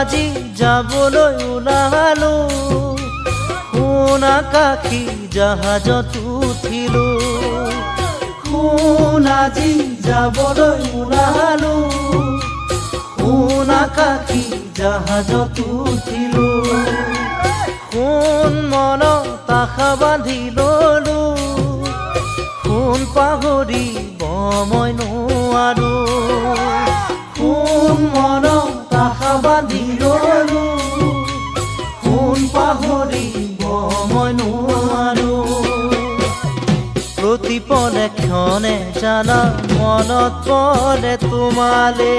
আজি যাবলৈ ওলালো সোণ আকাশী জাহাজত উঠিলো সোণ আজি যাবলৈ ওলালো সোণ আকাশী জাহাজত উঠিলো সোণ মনত আশা বান্ধি ললো সোণ পাহৰিব মই নোৱাৰো সোণ মনত আশা বান্ধি ললো সোণ পাহৰিব মই নোৱাৰো প্ৰতিপলে ক্ষণে জানা মনত পৰে তোমালে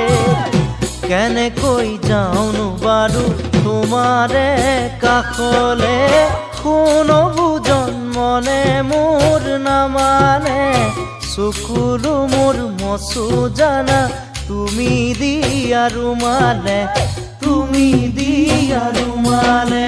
কেনেকৈ যাওঁনো বাৰু তোমাৰে কাষলে কোনো বুজন মনে মোৰ নামানে চকুলো মোৰ মচু জানা তুমি দিয়া ৰুমালে তুমি দিয়া ৰুমালে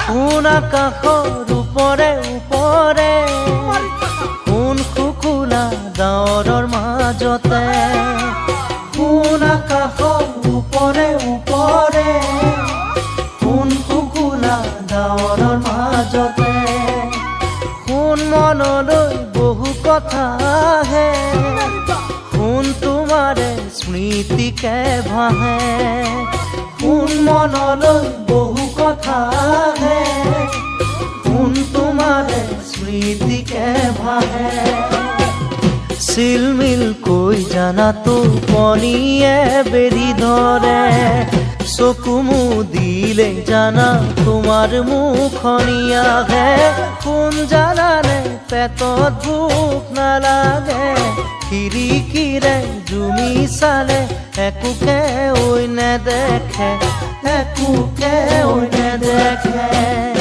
সোণ আকাশৰ ওপৰে ওপৰে সোণ শুকুলা ডাৱৰৰ মাজতে সোণ আকাশৰ ওপৰে ওপৰে সোণ শুকুলা ডাৱৰৰ মাজতে সোণ মনলৈ বহু কথা আহে সোণ তোমাৰে স্মৃতিকে ভাহে সোণ মনলৈ বহু কথা আহে সোণ তোমাৰে স্মৃতিকে ভাহে চিলমিল কৈ জানা টোপনিয়ে বেৰি ধৰে চকু মুদিলে জানা তোমাৰ মুখনি আহে সোণ জানানে পেটত ভোক নালাগে খিৰিকীৰে জুমি চালে একোকে ঐ নেদেখে একোকে ঐ নেদেখে